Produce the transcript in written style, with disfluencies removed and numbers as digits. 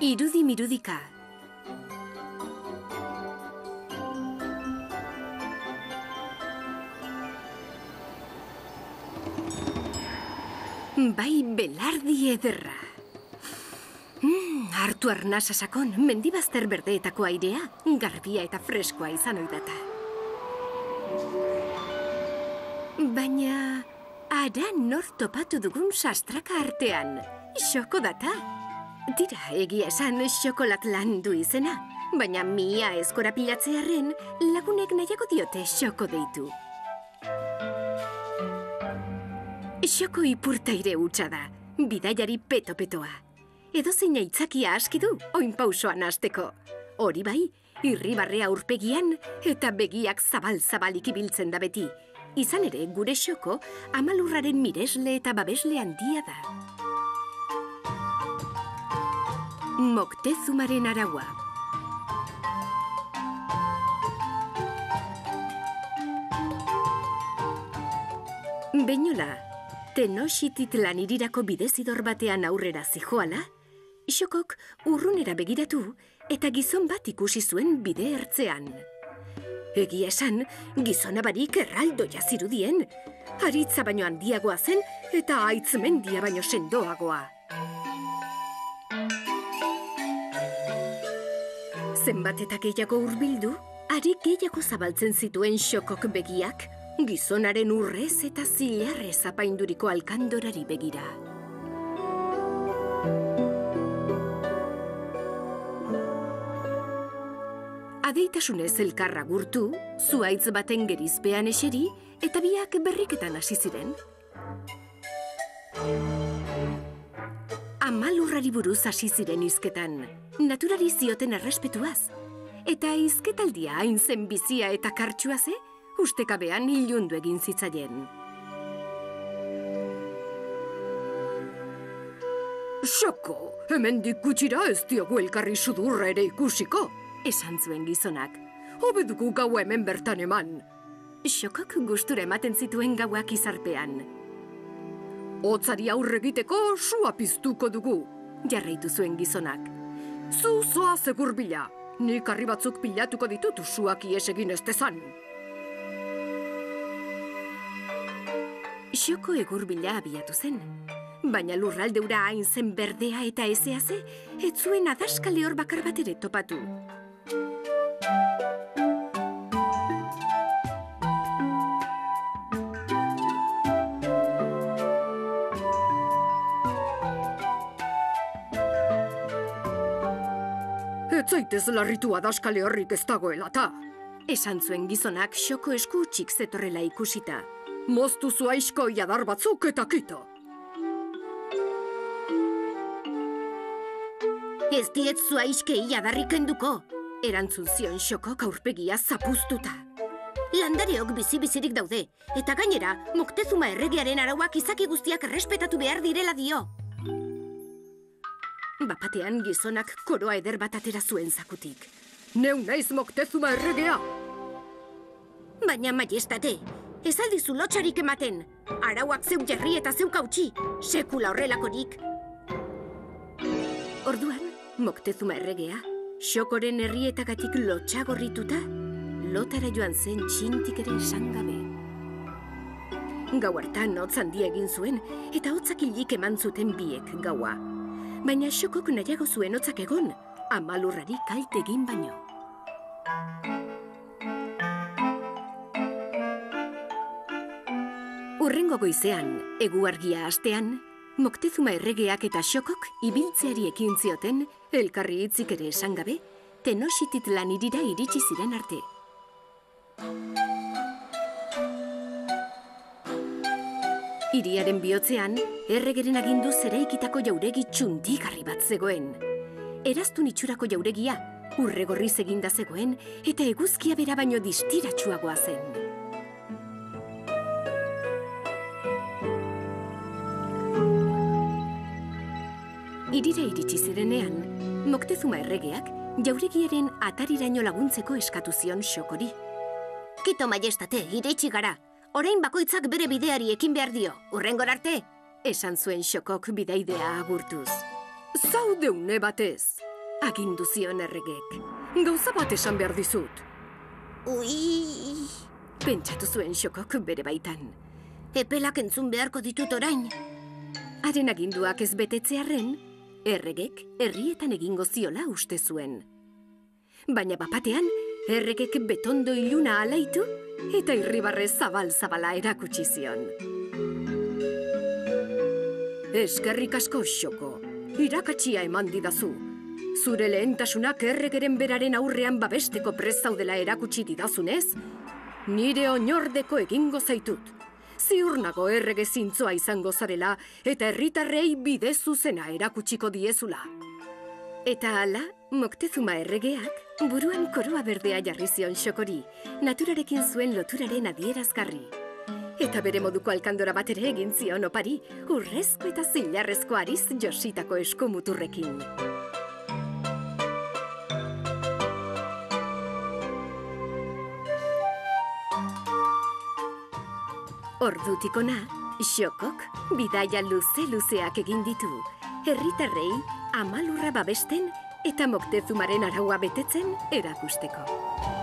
Irudi-mirudika. Bai, belardi ederra. Hartu arnasa sakon, mendibazter berdeetako airea, garbia eta freskoa izan oidata. Baina, ara nor topatu dugun sastraka artean. Xoko data. Tira, egia esan xokolat lan du izena, baina mia eskora pilatzearen lagunek nahiago diote xoko deitu. Xoko ipurtaire hutsa da, bidaiari peto-petoa. Edozein aitzakia aski du, oinpausoan hasteko. Hori bai, irribarrea aurpegian eta begiak zabal-zabalik ibiltzen da beti. Izan ere, gure xoko, amalurraren miresle eta babesle handia da. Moctezumaren araua. Beinola, Tenochtitlan hirirako bidezidor batean aurrera zijoala, Xokok urrunera begiratu eta gizon bat ikusi zuen bide ertzean. Egia esan, gizona barik erraldoia zirudien. Aritza baino handiagoa zen eta haitz mendia baino sendoagoa. Zenbat eta gehiago hurbildu, ari gehiago zabaltzen zituen Xokok begiak, gizonaren urrez eta zilarrez apainduriko alkandorari begira. Adeitasunez elkarra gurtu, zuhaitz baten gerizpean eseri, eta biak berriketan hasi ziren. Amalurrari buruz hasi ziren hizketan, naturari zioten errespetuaz. Eta hizketaldia hain zen bizia eta kartsua ze, ustekabean ilundu egin zitzaien. Xoko, hemendik gutxira ez diogu elkarri sudurra ere ikusiko, esan zuen gizonak. Hobe dugu gaua hemen bertan eman. Xokok gustura ematen zituen gauak izarpean. Hotzari aurre egiteko sua piztuko dugu, jarraitu zuen gizonak. Zu zoaz egurbila, nik harri batzuk pilatuko ditut suak ies egin ez dezan. Xoko egurbila abiatu zen, baina lurraldeura hain zen berdea eta ezeaze, ez zuen adaskale hor bakar bat ere topatu. Ez zaitez larritu adaskale horrik ez dagoela ta, esan zuen gizonak Xoko esku utxik zetorrela ikusita. Moztu zuaizko iadar batzuk eta kito. Ez diet zuaizke iadarrik kenduko, erantzun zion Xokok aurpegia zapuztuta. Landareok bizi-bizirik daude, eta gainera, Moctezuma erregearen arauak izaki guztiak errespetatu behar direla dio. Bapatean gizonak koroa eder bat atera zuen zakutik. Neu naiz Moctezuma erregea! Baina, majestate, ez aldizu lotxarik ematen. Arauak zeuk jarri eta zeuk hautsi, sekula horrelakorik. Orduan, Moctezuma erregea, Xokoren herrietagatik lotxagorrituta, lotara joan zen txintik ere esan gabe. Gau hartan hotz handia egin zuen, eta hotzak hilik eman zuten biek gaua. Baina Xokok nahiago zuen hotzak egon, amalurrari kalte egin baino. Hurrengo goizean, eguargia hastean, Moctezuma erregeak eta Xokok ibiltzeari ekin zioten, elkarri hitzik ere esan gabe, Tenochtitlan hirira iritsi ziren arte. Hiriaren bihotzean, erregeren aginduz eraikitako jauregi txundigarri bat zegoen. Eraztun itxurako jauregia, urregorriz eginda zegoen, eta eguzkia bera baino distiratsuagoa zen. Hirira iritsi zirenean, Moctezuma erregeak jauregiaren atariraino laguntzeko eskatu zion Xokori. Kito, majestate, iritsi gara. Orain bakoitzak bere bideari ekin behar dio. Hurrengor arte, esan zuen Xokok bidaidea agurtuz. Zaude une batez, agindu zion erregek. Gauza bat esan behar dizut. Ui... Pentsatu zuen Xokok bere baitan. Epelak entzun beharko ditut orain. Haren aginduak ez betetzearren, erregek herrietan egingo ziola uste zuen. Baina bapatean, erregek betondo iluna alaitu eta irribarre zabal-zabala erakutsi zion. Eskerrik asko, Xoko. Irakatsia eman didazu. Zure lehentasunak erregeren beraren aurrean babesteko prest zaudela erakutsi didazunez, nire oinordeko egingo zaitut. Ziur nago errege zintzoa izango zarela eta herritarrei bide zuzena erakutsiko diezula. Eta hala, Moctezuma erregeak buruan koroa berdea jarri zion Xokori, naturarekin zuen loturaren adierazgarri. Eta bere moduko alkandora bat ere egin zion opari, urrezko eta zilarrezko ariz jositako eskumuturrekin. Ordutik hona, Xokok bidaia luze-luzeak egin ditu, herritarrei amalurra babesten eta Moctezumaren araua betetzen erakusteko.